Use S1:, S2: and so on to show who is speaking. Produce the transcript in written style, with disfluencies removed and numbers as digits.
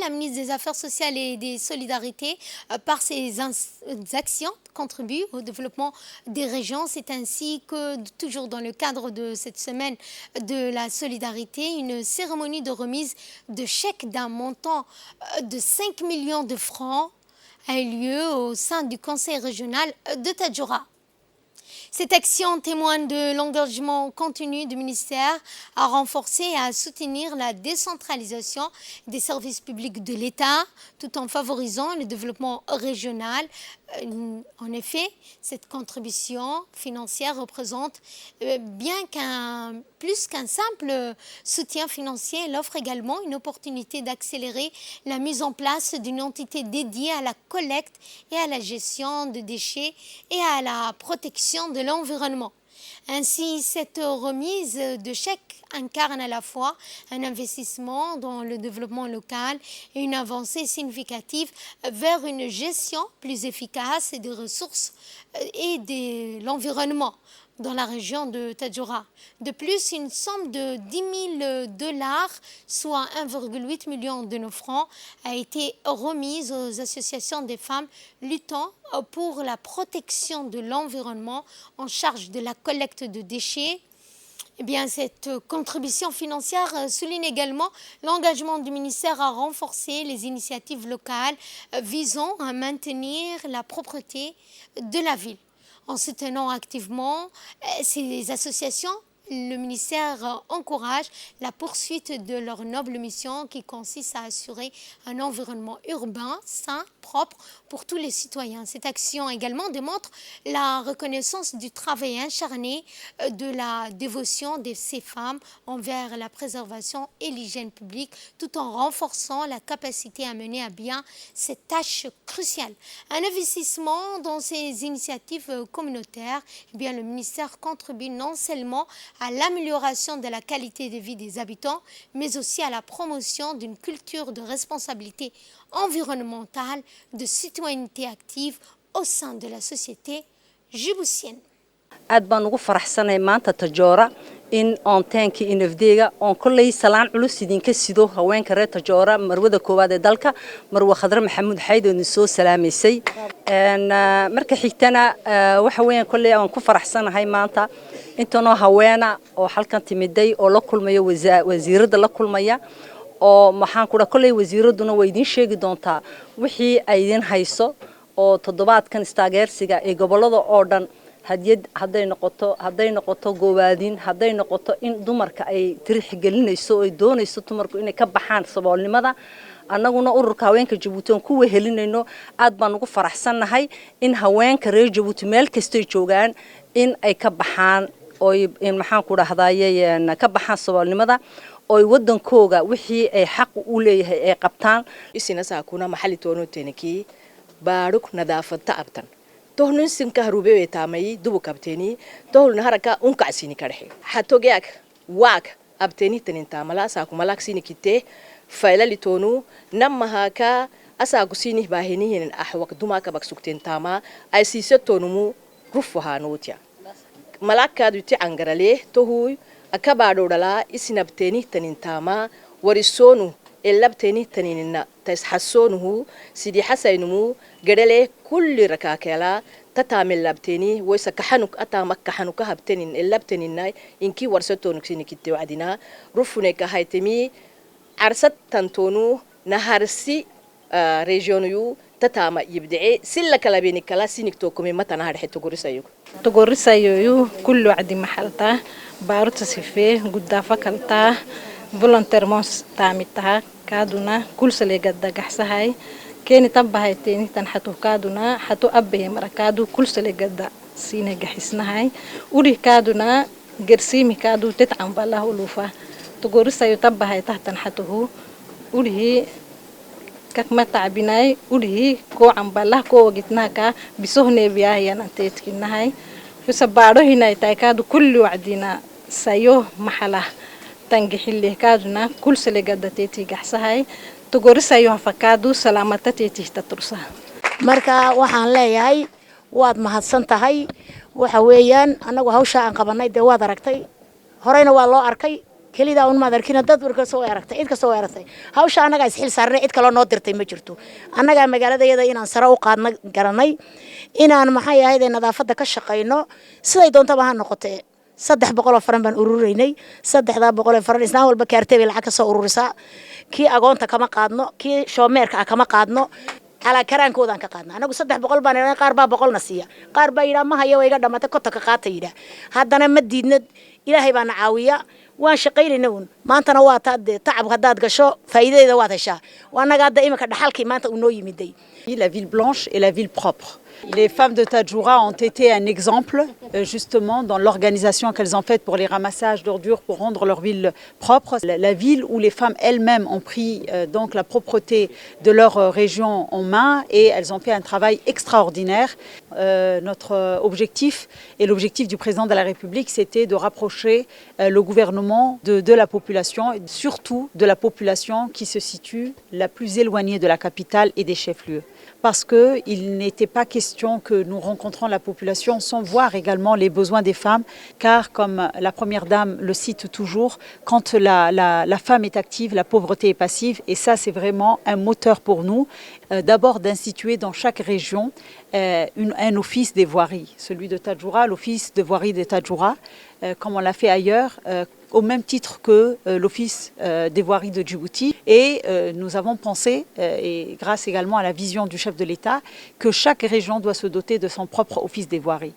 S1: la ministre des Affaires sociales et des Solidarités, par ses actions, contribue au développement des régions. C'est ainsi que, toujours dans le cadre de cette semaine de la solidarité, une cérémonie de remise de chèques d'un montant de 5 millions de francs a eu lieu au sein du conseil régional de Tadjoura. Cette action témoigne de l'engagement continu du ministère à renforcer et à soutenir la décentralisation des services publics de l'État tout en favorisant le développement régional. En effet, cette contribution financière représente plus qu'un simple soutien financier. Elle offre également une opportunité d'accélérer la mise en place d'une entité dédiée à la collecte et à la gestion de déchets et à la protection de l'environnement. Ainsi, cette remise de chèques incarne à la fois un investissement dans le développement local et une avancée significative vers une gestion plus efficace des ressources et de l'environnement dans la région de Tadjoura. De plus, une somme de $10 000, soit 1,8 million de nos francs, a été remise aux associations des femmes luttant pour la protection de l'environnement en charge de la collecte de déchets. Eh bien, cette contribution financière souligne également l'engagement du ministère à renforcer les initiatives locales visant à maintenir la propreté de la ville. En soutenant activement ces associations, le ministère encourage la poursuite de leur noble mission qui consiste à assurer un environnement urbain, sain, propre pour tous les citoyens. Cette action également démontre la reconnaissance du travail acharné, de la dévotion de ces femmes envers la préservation et l'hygiène publique, tout en renforçant la capacité à mener à bien cette tâche cruciale. Un investissement dans ces initiatives communautaires, eh bien, le ministère contribue non seulement à l'amélioration de la qualité de vie des habitants, mais aussi à la promotion d'une culture de responsabilité environnementale, de citoyenneté active au sein de la société djiboutienne.
S2: aad baan ugu faraxsanahay maanta Tajoora in onteenki inafdeega on kullay salaan culus idinka sido haweenka reer Tajoora marwada koowaad ee dalka Marwa Khadra Maxamuud Xayd oo soo salaamaysay marka xigtana waxa weeyaan kullay aan ku faraxsanahay maanta intoona haweena oo halkan timiday oo la kulmayo wasiirada la kulmaya oo maxaan ku kullay wasiiraduna way idin sheegi doontaa wixii ay idin hayso oo toddobaadkan istaageersiga ee gobolada oo dhan hadday noqoto goowaadin hadday noqoto in dumarka ay tirix gelinayso oo doonayso dumarku inay ka baxaan saboolnimada annaguna ururka haweenka Djibouti oo ku wehelinayno aad baan ugu faraxsanahay in haweenka reer Djibouti meel kasta joogaan in ay ka baxaan oo maxaan ku dhahdayeen ka baxaan saboolnimada oo wadankooga wixii ay xaq u leeyahay ay qabtaan
S3: isina saakuna maxalli toono teenki baaruk nadaafada abtan tohnin sinka harube taamay dubu kabteeni tohnin haraka unkacsiini kadhe hatogeak waak abteeni taninta mala saaku malaksini kite faylali toonu namahaka asaaku siini baahinihin ahwaq dumaka baksukteen taama ay siisatoonu rufahaanootya malakadu ti angarale tohuy akabaado dhala isinabteeni tanintama warisoonu elabteeni taninina tasxasoonuhu sidii xasaynumu gadale kulli rakaakela tataamil labteeni waysa kaxanuk ataama kaxanuka habtenin elabteenina inki warsatoonu sinikite wacdina rufuneka haytemi carsad tantoonu naharsi regionyu tataama yibdici silla kala beeni kala siniktookumi matana hadhe
S4: tugorisayo kullu wacdi maxalta baaruta sifee gudaafa kalta volunteermos taamitaha kaaduna kulsaleega dagaxsahay keeni tabahayteeni tan xatu kaaduna xatu abbe marakaadu kulsaleega siina gaxisnahay uri kaaduna gersiimi kaadu tetcan balah ulufa tugorisayo tabahay tahtan xatuhu uri kakma taabinay uri ko ambalah ko gitnaka bisohne biyaayana teedkinahay fisabaado hinay taykadu kulli wacdina sayo maxala tangixille kaaduna kulsaleega dateeti gaxsahay tugorisayo hafakaadu salaamata teetihta tursa
S5: marka waxaan leeyahay waad mahadsan tahay waxa weeyaan anagu hawsha aan qabanay waad aragtay horeyna waa loo arkay kelidaa un maad arkina dad warka soo aragtay cid ka soo aragtay hawsha anaga isxil saarnay cid kale noo dirtay ma jirto anaga magaaladayada inaan sare u qaadna garanay inaan maxay ahayd nadaafada ka shaqeyno siday doontaba ha noqotee 300 faran baan ururaynay 300 faran isna walba kaartay lacag ka soo ururisaa kii agoonta kama qaadno kii shoomeerka kama qaadno على كران كودان كقادنا أنا قصة 300 بان قاربا بقول نسيا قاربا يلا ما هي ويقعد ما تكتك قاتة يلا هذا أنا مدينا إلهي بان عاوية وانشقيل نون ما أنت نوات تعب غداد قشو فايدة إذا واتشا وأنا قاعد دائما كده حالكي ما أنت ونوي مدي.
S6: La ville blanche et la ville propre. Les femmes de Tadjoura ont été un exemple justement dans l'organisation qu'elles ont faite pour les ramassages d'ordures pour rendre leur ville propre. La ville où les femmes elles-mêmes ont pris donc la propreté de leur région en main et elles ont fait un travail extraordinaire. Notre objectif et l'objectif du président de la République, c'était de rapprocher le gouvernement de la population, et surtout de la population qui se situe la plus éloignée de la capitale et des chefs-lieux. Parce qu'il n'était pas question que nous rencontrons la population sans voir également les besoins des femmes, car comme la Première Dame le cite toujours, quand la femme est active, la pauvreté est passive, et ça c'est vraiment un moteur pour nous, d'abord d'instituer dans chaque région un office des voiries, celui de Tadjoura, l'office de voirie de Tadjoura, comme on l'a fait ailleurs, au même titre que l'office des voiries de Djibouti. Et nous avons pensé, et grâce également à la vision du chef de l'État, que chaque région doit se doter de son propre office des voiries.